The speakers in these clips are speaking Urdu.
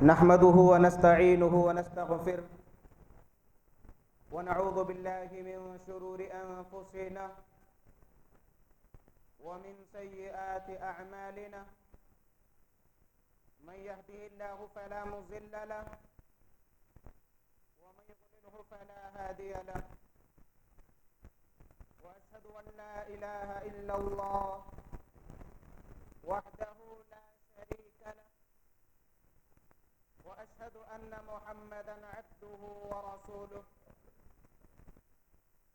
نحمده ونستعينه ونستغفره ونعوذ بالله من شرور أنفسنا ومن سيئات أعمالنا من يهده الله فلا مضل له ومن يضلله فلا هادي له وأشهد أن لا إله إلا الله وحده لا شريك له وأشهد أن محمدا عبده ورسوله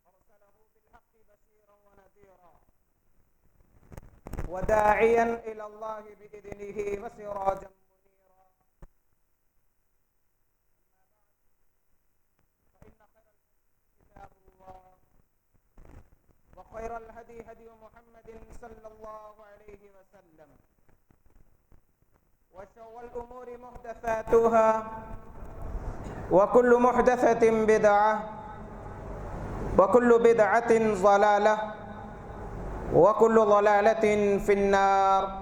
أرسله بالحق بشيرا ونذيرا وداعيا إلى الله بإذنه وسراجا منيرا فإن خير الحديث كتاب الله وخير الهدي هدي محمد صلى الله عليه وسلم وشر الأمور محدثاتها وكل محدثة بدعة وكل بدعة ضلالة وكل ضلالة في النار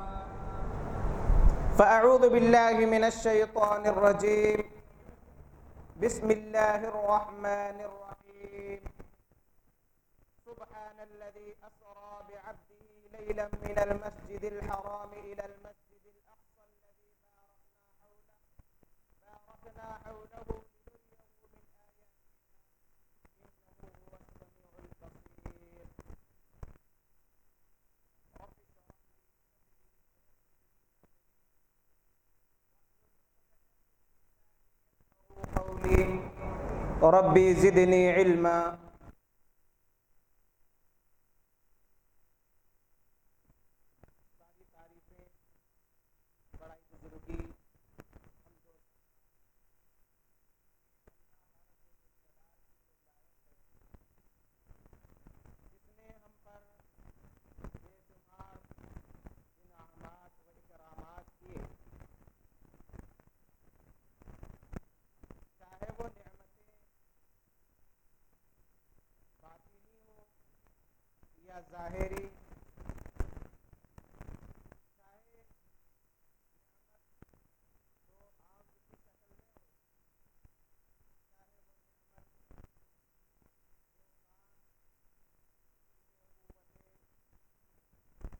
فأعوذ بالله من الشيطان الرجيم بسم الله الرحمن الرحيم سبحان الذي أسرى بعبده ليلا من المسجد الحرام إلى المسجد الأقصى الذي باركنا حوله لنريه من آياتنا إنه هو السميع البصير قولي ربي زدني علما ظاہری چاہے نعمت تو عام کی شکل میں ہو چاہے وہ نعمت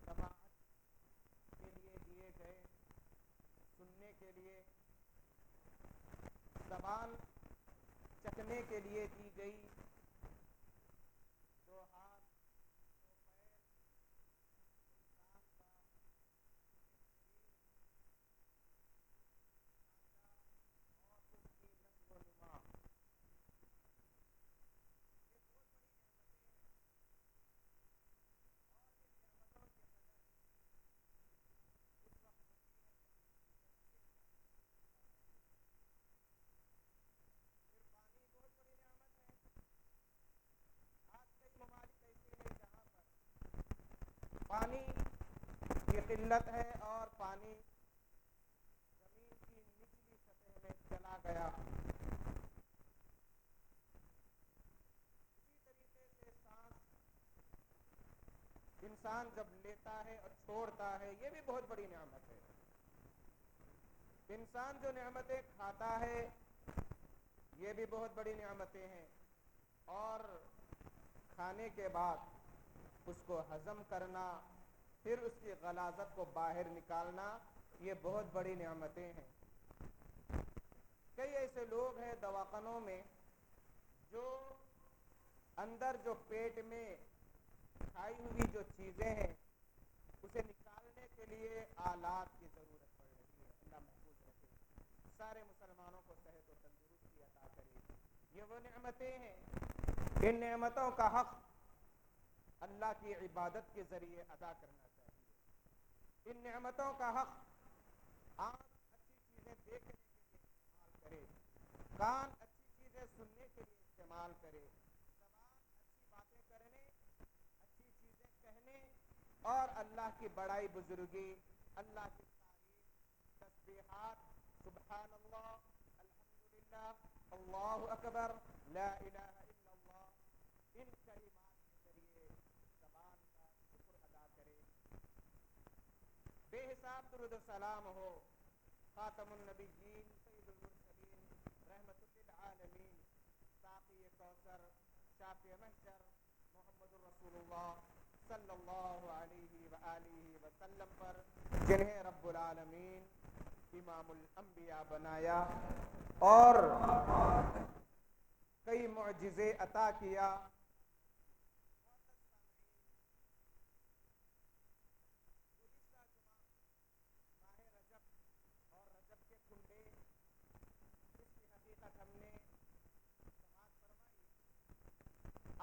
سماعت کے لیے دیے گئے سننے کے لیے زبان چکھنے کے لیے دی گئی دو ہاتھ پانی کی قلت ہے اور پانی زمین کی نچلی سطح میں چلا گیا اسی طریقے سے سانس انسان جب لیتا ہے اور چھوڑتا ہے یہ بھی بہت بڑی نعمت ہے انسان جو نعمتیں کھاتا ہے یہ بھی بہت بڑی نعمتیں ہیں اور کھانے کے بعد اس کو ہضم کرنا پھر اس کی غلاظت کو باہر نکالنا یہ بہت بڑی نعمتیں ہیں کئی ایسے لوگ ہیں دواخانوں میں جو اندر جو پیٹ میں کھائی ہوئی جو چیزیں ہیں اسے نکالنے کے لیے آلات کی ضرورت پڑ رہی ہے اللہ محفوظ رکھے سارے مسلمانوں کو صحت و تندرستی عطا کرے یہ وہ نعمتیں ہیں ان نعمتوں کا حق اللہ کی عبادت کے ذریعے ادا کرنا چاہیے ان نعمتوں کا حق آنکھ اچھی چیزیں دیکھنے کے لیے استعمال کرے کان اچھی چیزیں سننے کے لیے استعمال کرے زبان اچھی باتیں کرنے اچھی چیزیں کہنے اور اللہ کی بڑائی بزرگی اللہ کی تعریف تسبیحات سبحان اللہ الحمدللہ اللہ اکبر لا الہ الا اللہ ان کلمات کے ذریعے زبان کا شکر ادا کرے بے حساب درود و سلام ہو خاتم النبیین سید المرسلین رحمۃ للعالمین ساقی کوثر شافع محشر محمد الرسول اللہ صلی اللہ علیہ وآلہ وسلم پر جنہیں رب العالمین امام الانبیاء بنایا اور کئی معجزے عطا کیا.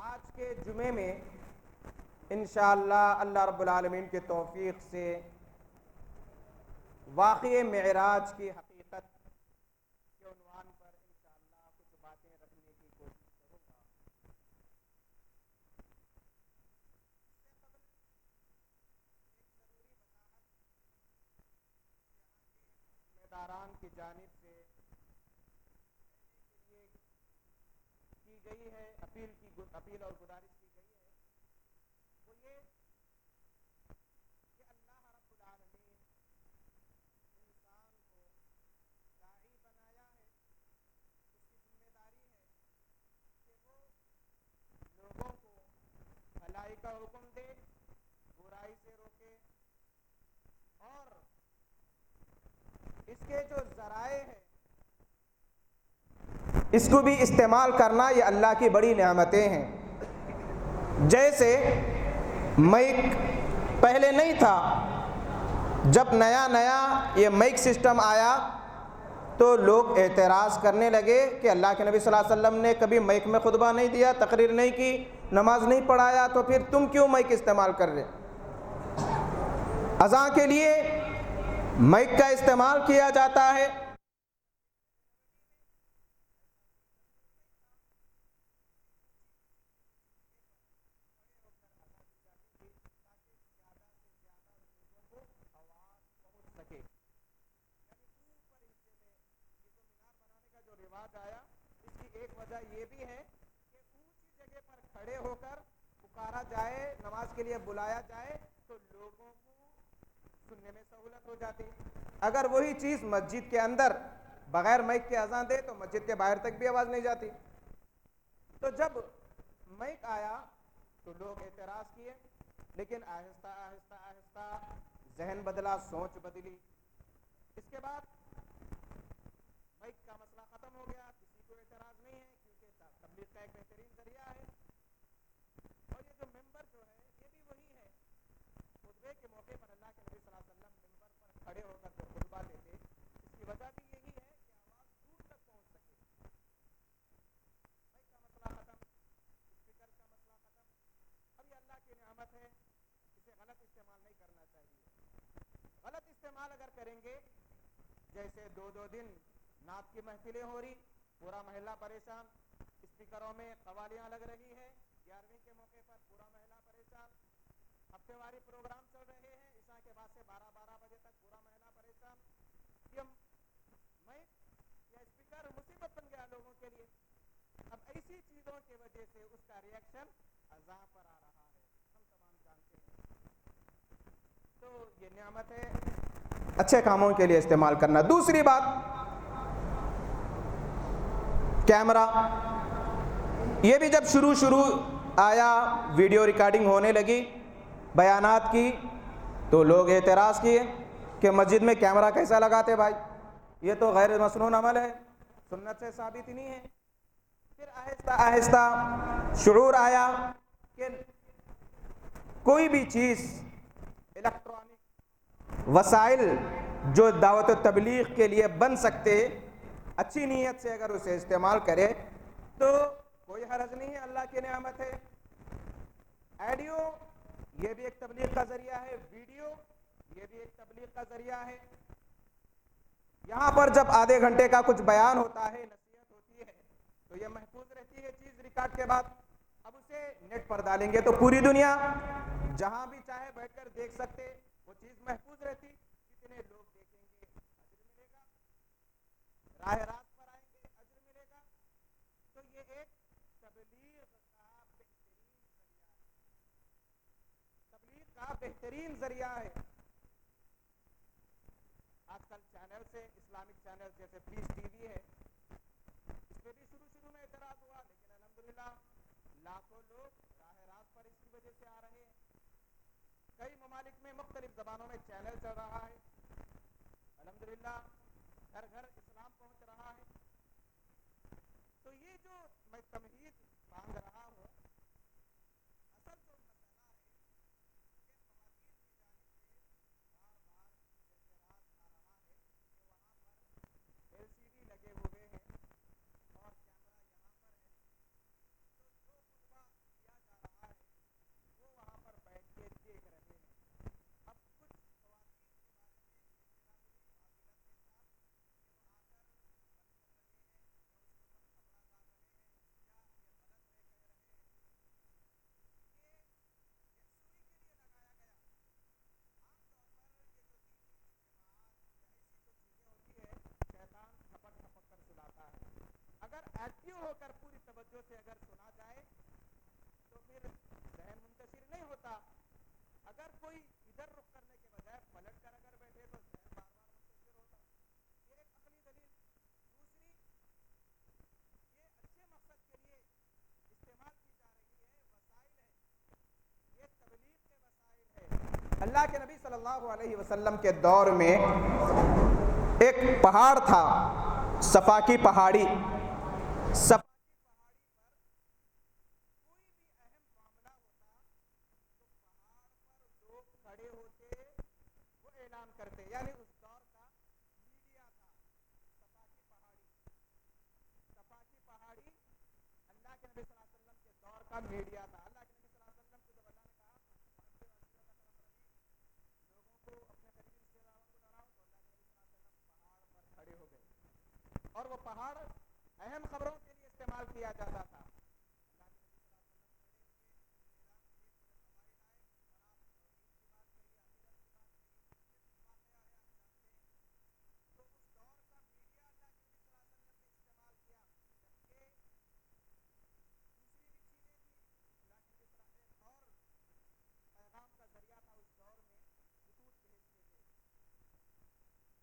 آج کے جمعے میں انشاءاللہ اللہ رب العالمین کے توفیق سے واقعہ معراج کی حقیقت کے عنوان پر انشاءاللہ کچھ باتیں رکھنے کی کوشش کروں گا. ذمہ داران کی جانب سے کی گئی ہے اپیل اور گزارش کی گئی ہے وہ یہ کہ اللہ رب العالمین انسان کو داعی بنایا ہے. اس کی ذمہ داری ہے کہ وہ لوگوں کو بھلائی کا حکم دے, برائی سے روکے اور اس کے جو ذرائع ہیں اس کو بھی استعمال کرنا یہ اللہ کی بڑی نعمتیں ہیں. جیسے مائک پہلے نہیں تھا, جب نیا یہ مائک سسٹم آیا تو لوگ اعتراض کرنے لگے کہ اللہ کے نبی صلی اللہ علیہ وسلم نے کبھی مائک میں خطبہ نہیں دیا, تقریر نہیں کی, نماز نہیں پڑھایا, تو پھر تم کیوں مائک استعمال کر رہے. اذان کے لیے مائک کا استعمال کیا جاتا ہے. آیا اس کی ایک وجہ یہ بھی ہے کہ اونچی جگہ پر کھڑے ہو کر پکارا جائے, نماز کے لیے بلایا جائے تو لوگوں کو سننے میں سہولت ہو جاتی. اگر وہی چیز مسجد کے اندر بغیر مائک کے اذان دے تو مسجد کے باہر تک بھی آواز نہیں جاتی. تو جب مائک آیا تو لوگ اعتراض کیے, لیکن آہستہ آہستہ آہستہ ذہن بدلا, سوچ بدلی. اس کے بعد مائک کا مسئلہ ختم ہو گیا, کسی کو اعتراض نہیں ہے کیونکہ تبلیغ کا ایک بہترین ذریعہ ہے. اور یہ جو ممبر جو ہے یہ بھی وہی ہے. خطبے کے موقع پر اللہ کے نبی صلی اللہ علیہ وسلم ممبر پر کھڑے ہو کر جو خطبہ دیتے, اس کی وجہ بھی یہی ہے کہ آواز دور تک پہنچ سکے. مائک کا مسئلہ ختم, اسپیکر کا مسئلہ ختم. اب یہ اللہ کی نعمت ہے, اسے غلط استعمال نہیں کرنا چاہیے. غلط استعمال اگر کریں گے, جیسے دو دن نعت کی محفلیں ہو رہی, پورا محلہ پریشان, اسپیکروں میں قوالیاں لگ رہی ہیں, 11ویں کے موقع پر پورا محلہ پریشان, ہفتے واری پروگرام چل رہے ہیں, عشاء کے بعد سے 12 بجے تک پورا محلہ پریشان. یہ مائک یا اسپیکر مصیبت بن گیا لوگوں کے لیے. اب ایسی چیزوں کی وجہ سے اس کا ریئیکشن اذان پر آ رہا ہے, ہم تمام جانتے ہیں. تو یہ نعمت ہے اچھے کاموں کے لیے استعمال کرنا. دوسری بات, کیمرہ. یہ بھی جب شروع آیا, ویڈیو ریکارڈنگ ہونے لگی بیانات کی, تو لوگ اعتراض کیے کہ مسجد میں کیمرہ کیسا لگاتے بھائی, یہ تو غیر مسنون عمل ہے, سنت سے ثابت نہیں ہے. پھر آہستہ آہستہ شعور آیا کہ کوئی بھی چیز الیکٹرانک وسائل جو دعوت و تبلیغ کے لیے بن سکتے, اچھی نیت سے اگر اسے استعمال کرے تو کوئی حرج نہیں ہے, اللہ کی نعمت ہے. آڈیو یہ بھی ایک تبلیغ کا ذریعہ ہے, ویڈیو یہ بھی ایک تبلیغ کا ذریعہ ہے. یہاں پر جب آدھے گھنٹے کا کچھ بیان ہوتا ہے, نصیحت ہوتی ہے, تو یہ محفوظ رہتی ہے چیز ریکارڈ کے بعد. اب اسے نیٹ پر ڈالیں گے تو پوری دنیا جہاں بھی چاہے بیٹھ کر دیکھ سکتے, وہ چیز محفوظ رہتی. کتنے لوگ دیکھیں گے, اجر ملے گا, راہ راست پر آئیں گے, اجر ملے گا. تو یہ ایک تبلیغ کا بہترین ذریعہ ہے. آج کل چینلز سے اسلامک چینل جیسے پیس ٹی وی ہے، اس پہ بھی شروع میں اعتراض ہوا، لیکن الحمدللہ لاکھوں لوگ راہ راست پر اس کی وجہ سے آ رہے ہیں۔ کئی ممالک میں مختلف زبانوں میں چینل چل رہا ہے، الحمدللہ گھر گھر اسلام پہنچ رہا ہے۔ تو یہ جو میں تمہید مانگ رہا ہوں، اصل جو مسئلہ ہے کہ خواتین کی جانب سے بار بار اعتراض آ رہا ہے کہ وہاں پر LCD لگے ہوئے ہیں اور کیمرہ یہاں پر ہے، تو جو خطبہ دیا جا رہا ہے وہ وہاں پر بیٹھ کے دیکھ رہے ہیں۔ اب کچھ خواتین کے بارے میں اعتراض ہوئی معذرت کے ساتھ کہ وہ آ کر بند کر رہے ہیں یا اس کے اوپر کپڑا ڈال رہے ہیں یا یہ غلط ہے کہہ رہے ہیں۔ یہ یکسوئی کے لیے لگایا گیا۔ عام طور پر یہ جو دینی اجتماعات یا ایسی جو چیزیں ہوتی ہے، شیطان ٹھپک ٹھپک کر سلاتا ہے۔ اگر ایکٹیو ہو کر پوری توجہ سے اگر سنا جائے تو پھر ذہن منتشر نہیں ہوتا۔ اگر کوئی ادھر رخ کرنے کے بجائے پلٹ کر اگر بیٹھے تو ذہن بار بار منتشر ہوتا۔ یہ ایک عقلی دلیل۔ دوسری، یہ اچھے مقصد کے لیے استعمال کی جا رہی ہے، وسائل ہے، یہ تبلیغ کے وسائل ہے۔ اللہ کے نبی صلی اللہ علیہ وسلم کے دور میں ایک پہاڑ تھا، صفا کی پہاڑی۔ صفا کی پہاڑی پر کوئی بھی اہم معاملہ ہوتا تو پہاڑ پر لوگ کھڑے ہوتے، وہ اعلان کرتے، یعنی اس دور کا میڈیا تھا صفا کی پہاڑی۔ صفا کی پہاڑی اللہ کے نبی صلی اللہ علیہ وسلم کے دور کا میڈیا تھا۔ اللہ کے نبی صلی اللہ علیہ وسلم کو جب اللہ نے کہا لوگوں کو اپنے قریبی رشتے داروں کو ڈراؤ، تو اللہ کے نبی صلی اللہ علیہ وسلم پہاڑ پر کھڑے ہو گئے، اور وہ پہاڑ اہم خبروں کے لیے استعمال کیا جاتا تھا۔ اللہ کے نبی صلی اللہ علیہ وسلم کھڑے ہوئے اعلان کیے، پورے فضائل آئے اور آپ توحید کی بات کہی، عقیدت کی بات کہی، یہ واقعہ ہے، آپ جانتے ہیں۔ تو اس دور کا میڈیا اللہ کے نبی صلی اللہ علیہ وسلم نے استعمال کیا، جبکہ دوسری بھی چیزیں تھیں۔ اللہ کے نبی صلی اللہ علیہ وسلم اور پیغام کا ذریعہ تھا اس دور میں، خطوط بھیجتے تھے۔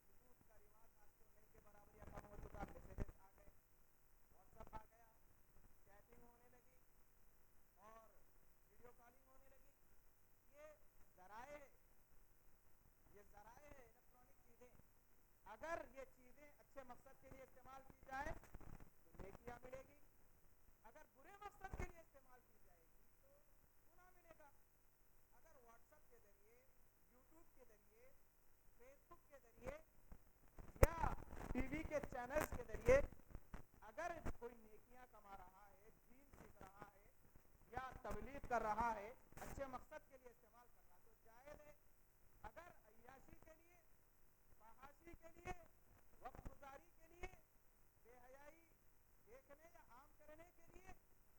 خطوط کا رواج آج تو نہیں کے برابر یا کم ہو چکا، میسیجز آ گئے، واٹس ایپ آ گیا، چیٹنگ ہونے لگی اور ویڈیو کالنگ ہونے لگی۔ یہ ذرائع ہے، یہ ذرائع ہے، الیکٹرانک چیزیں۔ اگر یہ چیزیں اچھے مقصد کے لیے استعمال کی جائے تو نیکیاں ملے گی، اگر برے مقصد کے لیے استعمال کی جائے گی تو گناہ ملے گا۔ اگر واٹس ایپ کے ذریعے، یوٹیوب کے ذریعے، فیس بک کے ذریعے یا ٹی وی کے چینلز کے ذریعے اگر کوئی نیکیاں کما رہا ہے، دین سیکھ رہا ہے یا تبلیغ کر رہا ہے، اچھے مقصد کے لیے استعمال کر رہا تو جائز ہے۔ اگر عیاشی کے لیے، فحاشی کے لیے، وقت گزاری کے لیے، بے حیائی دیکھنے یا عام کرنے کے لیے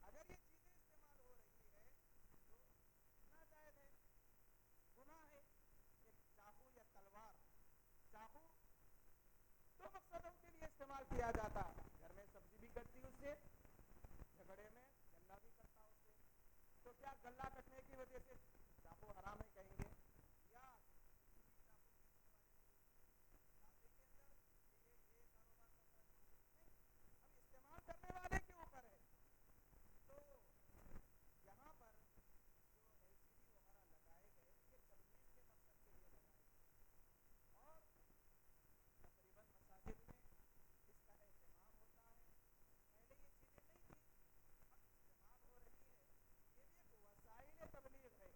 اگر یہ چیزیں استعمال ہو رہی ہے تو ناجائز ہے، گناہ ہے۔ ایک چاقو یا تلوار، چاقو دو مقصدوں کے لیے استعمال کیا جاتا، گھر میں سبزی بھی کٹتی اس سے، جھگڑے میں گلا بھی کٹتا اس سے، تو کیا گلا کٹنے کی وجہ سے چاقو حرام ہے کہیں گے؟ یا چاقو جیس کے بارے میں ڈال دیں گے اندر کہ یہ کاروبار کرتا ہے؟ نہیں، اب استعمال کرنے والے کے اوپر ہے۔ تو یہاں پر جو LCD وغیرہ لگائے گئے یہ تبلیغ کے مقصد کے لیے لگائے گئے، اور تقریباً مساجد میں اس کا اہتمام ہوتا ہے۔ پہلے یہ چیزیں نہیں تھی، اب استعمال ہو رہی ہے۔ یہ بھی ایک وسائل تبلیغ ہے،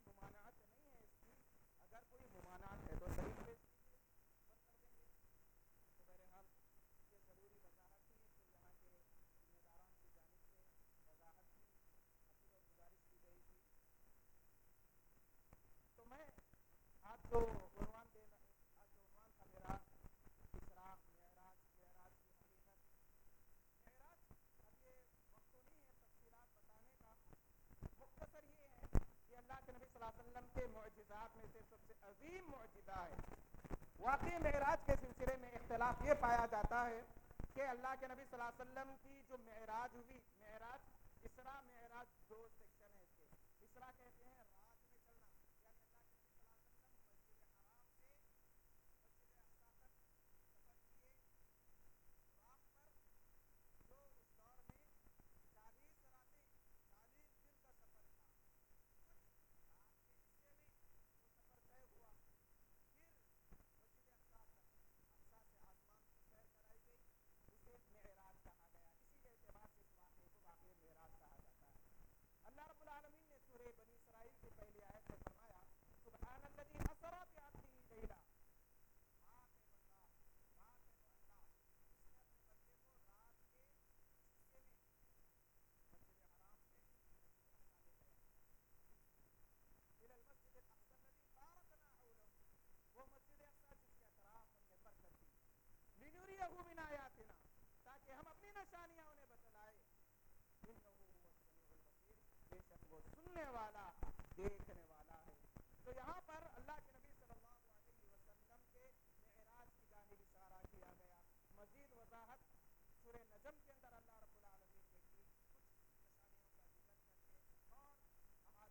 ممانعت نہیں ہے اس کی، اگر کوئی ممانعت ہے تو صحیح پیش کیجیے، بند کر دیں گے۔ تو بہرحال یہ ضروری وضاحت تھی کہ یہاں کے ذمہ داران کی جانب سے وضاحت کی اپیل اور گزارش کی گئی تھی۔ تو میں آج جو عنوان تھا میرا اسراء معراج کی حقیقت، معراج، اب یہ وقت تو نہیں ہے تفصیلات بتانے کا، مختصر یہ ہے کہ اللہ کے نبی صلی اللہ علیہ وسلم کے معجزات میں سے سب سے عظیم معجزہ ہے۔ واقعی معراج کے سلسلے میں اختلاف یہ پایا جاتا ہے کہ اللہ کے نبی صلی اللہ علیہ وسلم کی جو معراج ہوئی، معراج، اسراء معراج دو سیکشن ہے اس کے۔ اسراء کہتے ہیں رات میں چلنا، یعنی اللہ کے نبی صلی اللہ علیہ وسلم مسجد حرام سے مسجد اقصی تک سفر کیے براق پر، جو اس دور میں 40 راتیں 40 دن کا سفر تھا۔ کچھ رات کے حصے میں وہ سفر طے ہوا، پھر مسجد اقصی تک، اقصی سے آسمان کی سیر کرائی گئی، اسے معراج کہا گیا۔ اسی اعتبار سے اس واقعے کو واقعہ معراج کہا جاتا ہے۔ اللہ رب العالمین نے سورہ بنی اسرائیل کی پہلی آیت میں فرمایا سبحان الذی اسری بعبدہ لیلا، پاک ہے وہ ذات، پاک ہے وہ اللہ جس نے اپنے بندے کو رات کے کچھ حصے میں مسجد حرام سے مسجد اقصی لے گیا، الی المسجد الاقصی الذی بارکنا حولہ، وہ مسجد اقصی جس کے اطراف ہم نے برکت دی، لنریہ من آیاتنا، تاکہ ہم اپنی نشانیاں انہیں بتلائیں، انہ هو السمیع البصیر، بے شک وہ سننے والا دیکھنے والا ہے۔ تو یہاں پر اللہ کے نبی صلی اللہ علیہ وسلم کے معراج کی جانب اشارہ کیا گیا۔ مزید وضاحت سورہ نجم کے اندر اللہ رب العالمین نے کی، کچھ نشانیوں کا ذکر کر کے، اور احادیث میں صحیح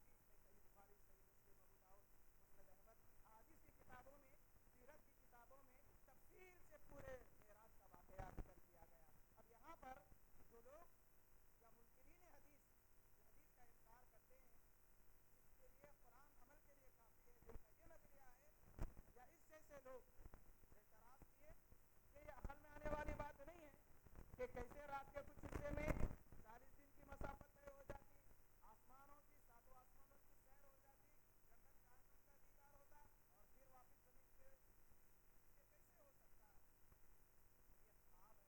بخاری، صحیح مسلم، ابو داؤد، مسند احمد، احادیث کی کتابوں میں، سیرت کی کتابوں میں تفصیل سے پورے معراج کا واقعہ ذکر کیا گیا۔ اب یہاں پر جو لوگ یا منکرین حدیث جو حدیث کا انکار کرتے ہیں، جس کے لیے قرآن عمل کے لیے کافی ہے، جن کا یہ نظریہ ہے، یا اس جیسے لوگ اعتراض کیے کہ یہ عقل میں آنے والی بات نہیں ہے کہ کیسے رات کے کچھ حصے میں 40 دن کی مسافت طے ہو جاتی، آسمانوں کی، ساتوں آسمانوں کی سیر ہو جاتی، جنت جہنم کا دیدار ہوتا، اور پھر واپس زمین پہ، یہ کیسے ہو سکتا ہے؟ یہ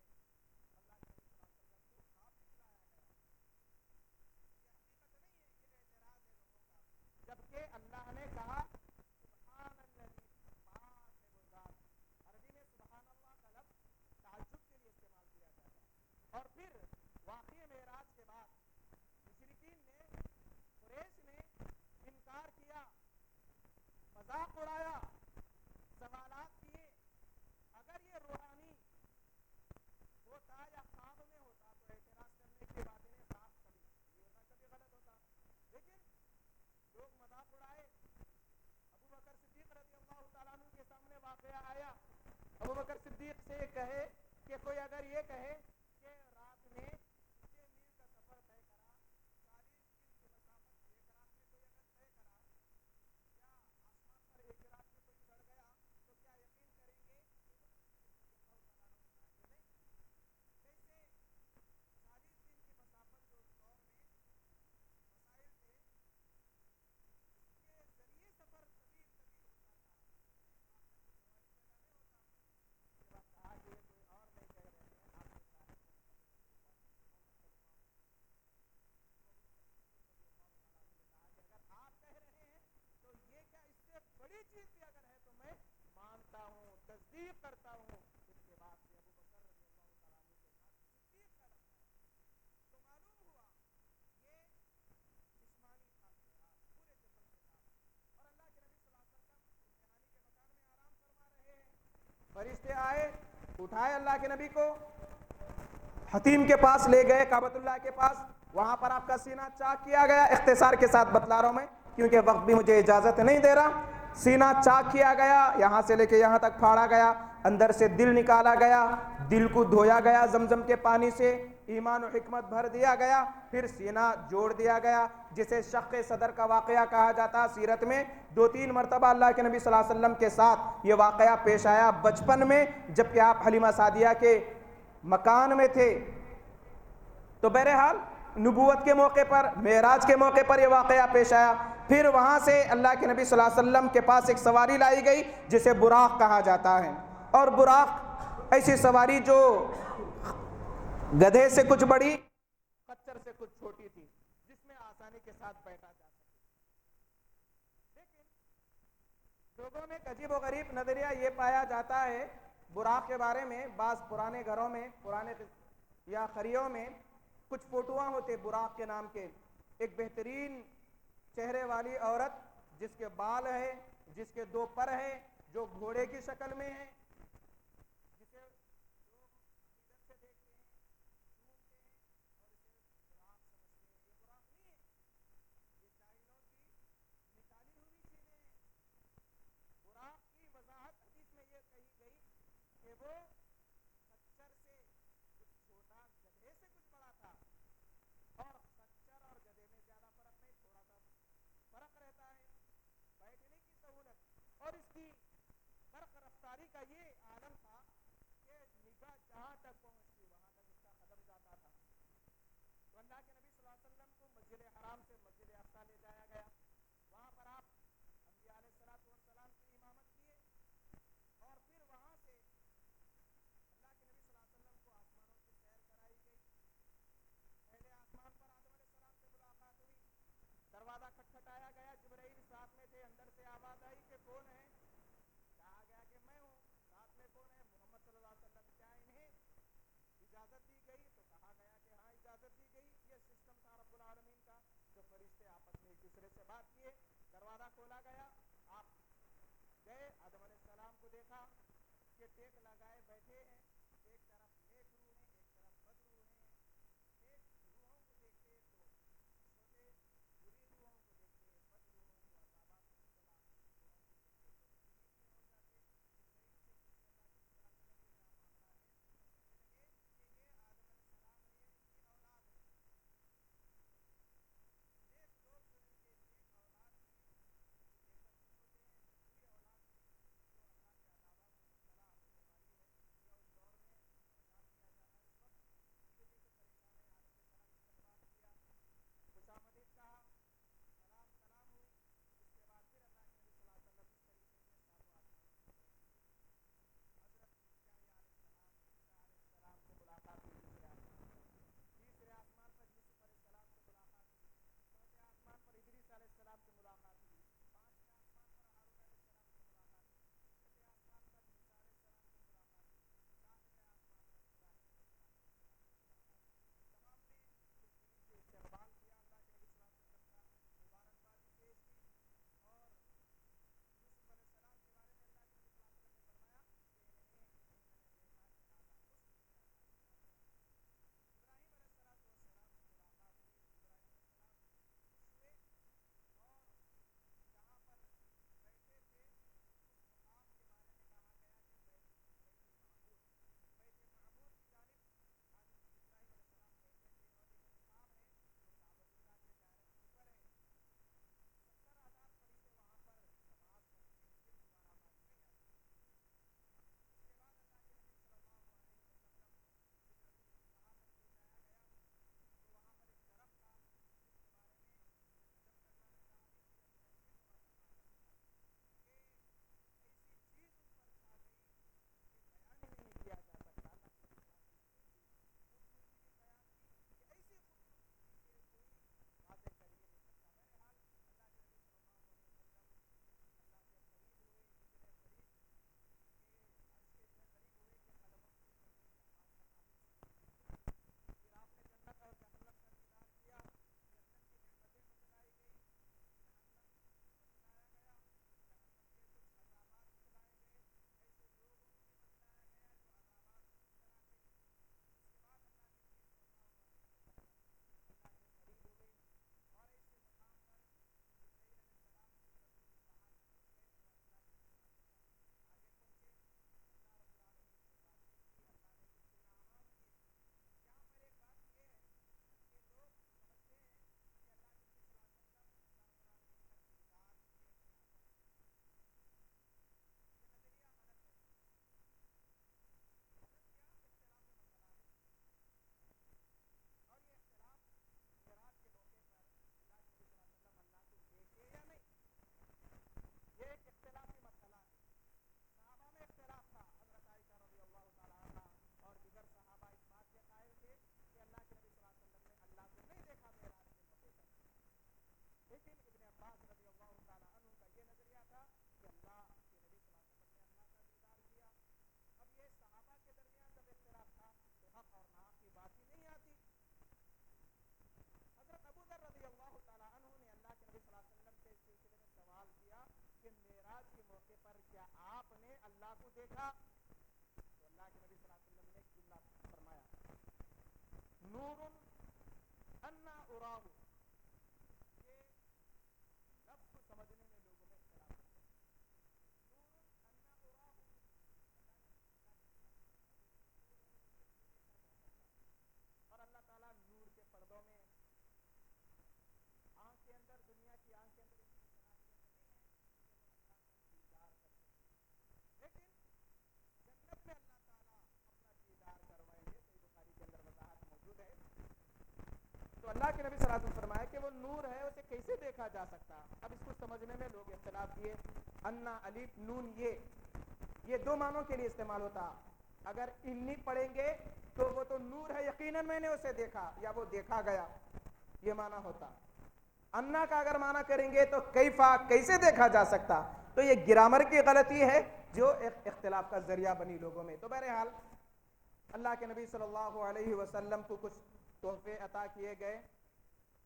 خواب ہے، اللہ کے نبی صلی اللہ علیہ وسلم کو خواب دکھلایا گیا، یہ حقیقت نہیں ہے، یہ اعتراض ہے لوگوں کا۔ جبکہ اللہ نے کہا سبحان الذی، پاک ہے وہ ذات، عربی میں سبحان اللہ کا لفظ تعجب کے لیے استعمال کیا جاتا ہے۔ اور پھر واقعہ معراج کے بعد مشرکین نے، قریش نے انکار کیا، مذاق اڑایا، سوالات کیے، اگر یہ روحانی ہوتا یا خواب میں ہوتا تو اعتراض کرنے کی بات انہیں خواب کبھی غلط ہوتا، لیکن لوگ مذاق اڑائے۔ ابو بکر صدیق رضی اللہ تعالیٰ عنہ کے سامنے واقعہ آیا، ابو بکر صدیق سے کہے کہ کوئی اگر یہ کہے کہ رات میں 6 میل کا سفر طے کرا، 40 دن کی مسافت ایک رات میں کوئی اگر طے کرا، یا آسمان پر ایک رات میں کوئی چڑھ گیا، تو کیا یقین کریں گے؟ ابو بکر صدیق رضی اللہ تعالیٰ عنہ نے کہا کہ نہیں، کیسے 40 دن کی مسافت جو اس دور میں وسائل تھے، اس کے ذریعے سفر طویل طویل ہوتا تھا، ایک رات میں کوئی سواری پیدا نہیں ہوتا۔ اس کے بعد کہا کہ یہ کوئی اور نہیں کہہ رہے ہیں، آپ کے شاہد محمد رسول اللہ، محمد صلی اللہ علیہ وسلم۔ تو ابو بکر صدیق رضی اللہ تعالیٰ عنہ نے کہا کہ اگر آپ کہہ رہے ہیں تو یہ کیا اس سے بڑی چیز بھی اگر ہے تو میں مانتا ہوں، تصدیق کرتا ہوں۔ اس کے بعد سے ابو بکر رضی اللہ تعالیٰ عنہ کے ساتھ صدیق کا لفظ آیا، تو معلوم ہوا یہ جسمانی تھا، معراج پورے جسم کے ساتھ، اور اللہ کے نبی صلی اللہ علیہ وسلم امتحانی کے مکان میں آرام فرما رہے ہیں، فرشتے آئے، اٹھائے اللہ کے نبی کو، حتیم کے پاس لے گئے، کعبۃ اللہ کے پاس، وہاں پر آپ کا سینہ چاک کیا گیا، اختصار کے ساتھ بتلا رہا ہوں میں کیونکہ وقت بھی مجھے اجازت نہیں دے رہا۔ سینہ چاک کیا گیا، یہاں سے لے کے یہاں تک پھاڑا گیا، اندر سے دل نکالا گیا، دل کو دھویا گیا زمزم کے پانی سے، ایمان و حکمت بھر دیا گیا، پھر سینہ جوڑ دیا گیا، جسے شق صدر کا واقعہ کہا جاتا ہے۔ سیرت میں 2-3 مرتبہ اللہ کے نبی صلی اللہ علیہ وسلم کے ساتھ یہ واقعہ پیش آیا، بچپن میں جبکہ آپ حلیمہ سعدیہ کے مکان میں تھے۔ تو بہرحال نبوت کے موقع پر، معراج کے موقع پر یہ واقعہ پیش آیا۔ پھر وہاں سے اللہ کے نبی صلی اللہ علیہ وسلم کے پاس ایک سواری لائی گئی جسے براق کہا جاتا ہے، اور براق ایسی سواری جو گدھے سے کچھ بڑی، خچر سے کچھ چھوٹی تھی، جس میں آسانی کے ساتھ بیٹھا جا سکے۔ لیکن لوگوں میں عجیب و غریب نظریہ یہ پایا جاتا ہے براق کے بارے میں، بعض پرانے گھروں میں، پرانے یا خریوں میں کچھ فوٹواں ہوتے براق کے نام کے، ایک بہترین چہرے والی عورت جس کے بال ہے، جس کے دو پر ہے، جو گھوڑے کی شکل میں ہے، جسے لوگ حقیقت سے دیکھتے ہیں، سنتے ہیں اور اسے براق سمجھتے ہیں۔ یہ براق نہیں ہے، یہ چائنوں کی نکالی ہوئی چیزیں ہیں۔ براق کی وضاحت حدیث میں یہ کہی گئی کہ وہ خچر سے کچھ چھوٹا، گدھے سے کچھ بڑا تھا، اور خچر اور گدھے میں زیادہ فرق نہیں، تھوڑا سا فرق رہتا ہے بیٹھنے کی سہولت، اور اس کی فرق رفتاری کا یہ عالم تھا کہ نگاہ جہاں تک پہنچتی وہاں تک اس کا قدم جاتا تھا۔ تو اللہ کے نبی صلی اللہ علیہ وسلم کو مسجد حرام سے مسجد اقصی لے جایا گیا، وہاں پر آپ انبیاء علیہ الصلوۃ والسلام کی امامت کیے، اور پھر وہاں سے اللہ کے نبی صلی اللہ علیہ وسلم کو آسمانوں کی سیر کرائی گئی۔ پہلے آسمان پر آدم علیہ السلام سے ملاقات ہوئی، دروازہ کھٹکھٹایا گیا، جبرائیل ساتھ میں تھے، اندر سے آواز آئی کہ کون ہے؟ کہا گیا کہ میں ہوں۔ ساتھ میں کون ہے؟ محمد صلی اللہ علیہ وسلم۔ کیا انہیں اجازت دی گئی؟ تو کہا گیا کہ ہاں اجازت دی گئی۔ یہ سسٹم تھا رب العالمین کا، جو فرشتے آپس میں ایک دوسرے سے بات کیے، دروازہ کھولا گیا، آپ گئے، آدم علیہ السلام کو دیکھا کہ ٹیک لگائے بیٹھے ہیں، ایک طرف نیک روح ہیں، ایک طرف بد روح ہیں۔ نیک روحوں کو دیکھتے تو چھوٹے، بری روحوں کو دیکھتے، بد روحوں کو، عذابات مبتلا روحوں کو دیکھتے تو تکلیف میں ہو جاتے۔ جبرائیل سے پوچھے اللہ کے نبی صلی اللہ علیہ وسلم یہ کیا معاملہ ہے؟ تو کہنے لگے کہ یہ آدم علیہ السلام اور یہ ان کی اولاد ہے۔ نیک لوگ جو ان کے نیک اولاد کی دیکھ کر خوش ہوتے ہیں، بری اولاد کی جو اللہ کے عذابات میں مبتلا، جو بیماری ہے یا اس دور کیا آپ نے اللہ کو دیکھا؟ تو اللہ کے نبی صلی اللہ علیہ وسلم نے ایک جملہ فرمایا، نور انا اراہ. یہ لفظ کو سمجھنے میں لوگوں میں اختلاف ہے. نور انا اراہ، اور اللہ تعالیٰ نور کے پردوں میں آنکھ کے اندر، دنیا کی آنکھ کے اندر اس کی صلاحیت نہیں ہے کہ وہ اللہ کا دیدار کر سکے. لیکن جنت میں اللہ تعالیٰ اپنا دیدار کروائیں گے. صحیح بخاری کے اندر وضاحت موجود ہے. تو اللہ کے نبی صلی اللہ علیہ وسلم فرمایا کہ وہ نور ہے، اسے کیسے دیکھا جا سکتا؟ اب اس کو سمجھنے میں لوگ اختلاف کیے. انا الف نون یہ دو معنوں کے لیے استعمال ہوتا. اگر انی پڑھیں گے تو وہ تو نور ہے، یقیناً میں نے اسے دیکھا یا وہ دیکھا گیا، یہ معنی ہوتا. انا کا اگر معنی کریں گے تو کیفا، کیسے دیکھا جا سکتا. تو یہ گرامر کی غلطی ہے جو اختلاف کا ذریعہ بنی لوگوں میں. تو بہرحال اللہ کے نبی صلی اللہ علیہ وسلم کو کچھ تحفے عطا کیے گئے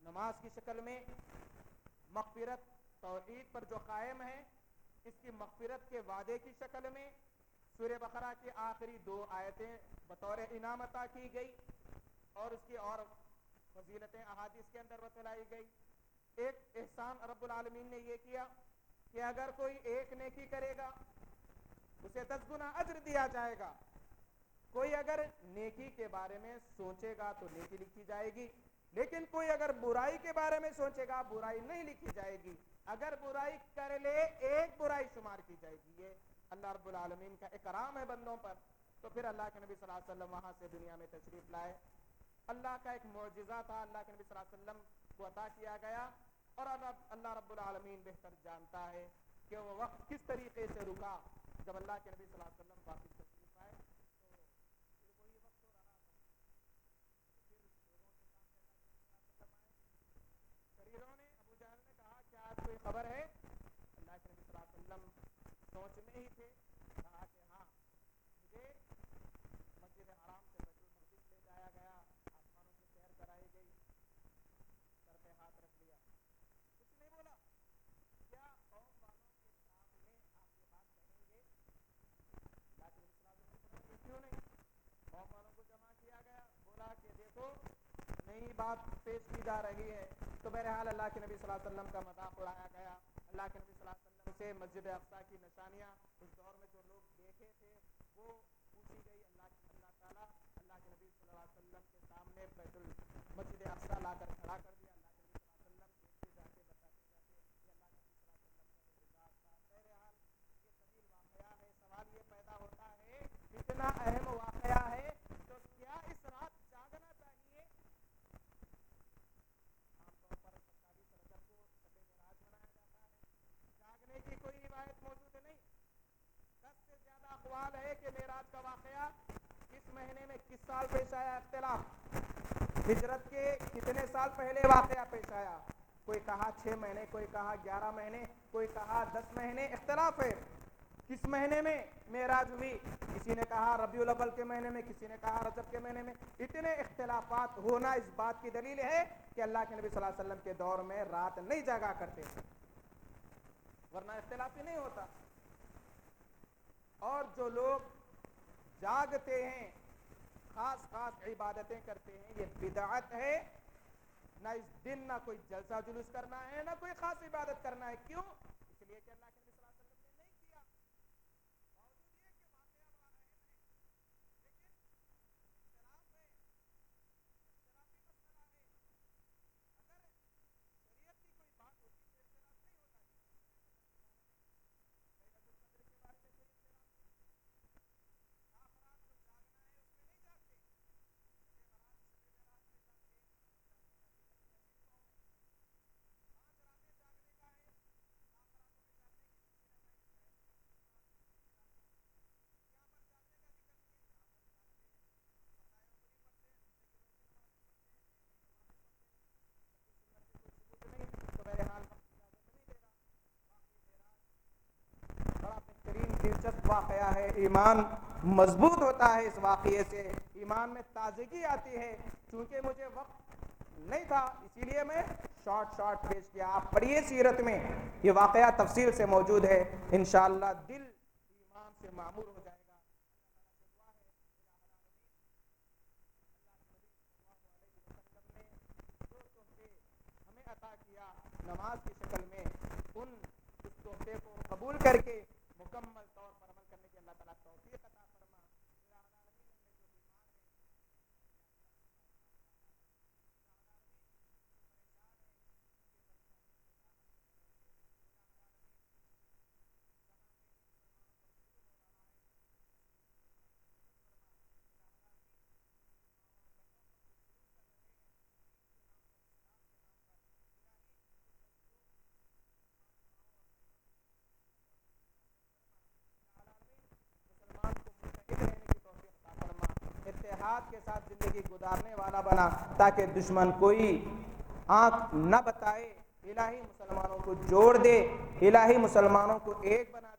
نماز کی شکل میں. مغفرت توحید پر جو قائم ہے اس کی مغفرت کے وعدے کی شکل میں سورہ بقرہ کی آخری 2 آیتیں بطور انعام عطا کی گئی، اور اس کی اور فضیلتیں احادیث کے اندر بتلائی گئی. ایک احسان رب العالمین نے یہ کیا کہ اگر کوئی ایک نیکی کرے گا اسے 10 گنا اجر دیا جائے گا. کوئی اگر نیکی کے بارے میں سوچے گا تو نیکی لکھی جائے گی، لیکن کوئی اگر برائی کے بارے میں سوچے گا برائی نہیں لکھی جائے گی. اگر برائی کر لے ایک برائی شمار کی جائے گی. یہ اللہ رب العالمین کا اکرام ہے بندوں پر. تو پھر اللہ کے نبی صلی اللہ علیہ وسلم وہاں سے دنیا میں تشریف لائے. اللہ کا ایک معجزہ تھا، اللہ کے نبی صلی اللہ علیہ وسلم کو عطا کیا گیا، اور اللہ رب العالمین بہتر جانتا ہے کہ وہ وقت کس طریقے سے رکا. جب اللہ کے نبی صلی اللہ علیہ وسلم واپس تشریف آئے تو پھر وہی وقت ہو رہا تھا. پھر لوگوں کے سامنے اللہ کے نبی صلی اللہ علیہ وسلم آئے. شریروں نے، ابو جہل نے کہا کہ آج کوئی خبر ہے؟ اللہ کے نبی صلی اللہ علیہ وسلم سوچ میں ہی تھے. کہا کہ ہاں، مجھے مسجد حرام سے بیت المقدس لے جایا گیا، آسمانوں کی سیر کرائی گئی، سر پہ ہاتھ رکھ لیا، کچھ نہیں بولا. کیا قوم والوں کے سامنے آپ یہ بات کہیں گے؟ اللہ کے نبی صلی اللہ علیہ وسلم نے کیوں نہیں؟ قوم والوں کو جمع کیا گیا، بولا کہ دیکھو نئی بات پیش کی جا رہی ہے. تو بہرحال اللہ کے نبی صلی اللہ علیہ وسلم کا مذاق اڑایا گیا. اللہ کے نبی صلی اللہ علیہ وسلم سے مسجد اقصیٰ کی نشانیاں اس دور میں جو لوگ دیکھے تھے وہ پوچھی گئی. اللہ تعالیٰ اللہ کے نبی صلی اللہ علیہ وسلم کے سامنے مسجد اقصیٰ لا کر کھڑا کر دیا. اللہ کے نبی صلی اللہ علیہ وسلم دیکھتے جاتے، بتاتے جاتے. یہ اللہ کے نبی صلی اللہ علیہ وسلم کا معجزات تھا. بہرحال یہ طویل واقعہ ہے. سوال یہ پیدا ہوتا ہے اتنا اہم واقعہ ہے تو کیا اس رات جاگنا چاہیے؟ عام طور پر 27 رجب کو شب معراج منایا جاتا ہے. جاگنے کی کوئی روایت موجود نہیں. 10 سے زیادہ اقوال ہے کہ معراج کا واقعہ کس مہینے میں کس سال پیش آیا. اختلاف. ہجرت کے کتنے سال پہلے واقعہ پیش آیا. کوئی کہا 6 مہینے، کوئی کہا 11 مہینے، کوئی کہا 10 مہینے. اختلاف ہے کس مہینے میں معراج ہوئی. کسی نے کہا ربیع الاول کے مہینے میں، کسی نے کہا رجب کے مہینے میں. اتنے اختلافات ہونا اس بات کی دلیل ہے کہ اللہ کے نبی صلی اللہ علیہ وسلم کے دور میں رات نہیں جاگا کرتے تھے، ورنہ اختلاف ہی نہیں ہوتا. اور جو لوگ جاگتے ہیں، خاص عبادتیں کرتے ہیں، یہ بدعت ہے. نہ اس دن نہ کوئی جلسہ جلوس کرنا ہے، نہ کوئی خاص عبادت کرنا ہے. کیوں؟ اس لیے کہ اللہ کے نبی صلی اللہ علیہ وسلم نے نہیں کیا. باوجود یہ کہ واقعہ بڑا اہم ہے، لیکن اختلاف ہے، اختلافی مسئلہ ہے. اگر شریعت کی کوئی بات ہوتی تو اختلاف نہیں ہوتا. لیلۃ القدر کے بارے میں کوئی اختلاف نہیں. خاص رات کو جاگنا ہے اس میں نہیں جاگتے. شب معراج میں جاگتے ہیں. 5 راتیں جاگنے کا ہے. 7 راتوں میں جاگنے کی کسی نے پہلی شاید یہاں پر جاگنے کا ذکر نہیں ہے. جہاں پر جاگتے ہیں فضائل عمری پڑھتے ہیں، زندگی بھر کی نمازیں پڑھتے ہیں، نئی نئی نمازیں پڑھتے ہیں، جبکہ سنت سے کوئی ثبوت نہیں. تو بہرحال وقت اجازت نہیں دے رہا. واقعہ معراج بڑا بہترین دلچسپ واقعہ ہے. ایمان مضبوط ہوتا ہے اس واقعے سے، ایمان میں تازگی آتی ہے. چونکہ مجھے وقت نہیں تھا اسی لیے میں شارٹ پیش کیا. آپ پڑھیے سیرت میں، یہ واقعہ تفصیل سے موجود ہے. انشاءاللہ دل سے معمور ہو جائے گا۔ ہمیں عطا کیا نماز کی شکل میں، اس تحفے کو قبول کر کے مکمل طور پر عمل کرنے کی اللہ تعالیٰ توفیق عطا فرما۔ اتحاد کے ساتھ زندگی گزارنے والا بنا، تاکہ دشمن کوئی آنکھ نہ بتائے۔ الہی مسلمانوں کو جوڑ دے، الہی مسلمانوں کو ایک بنا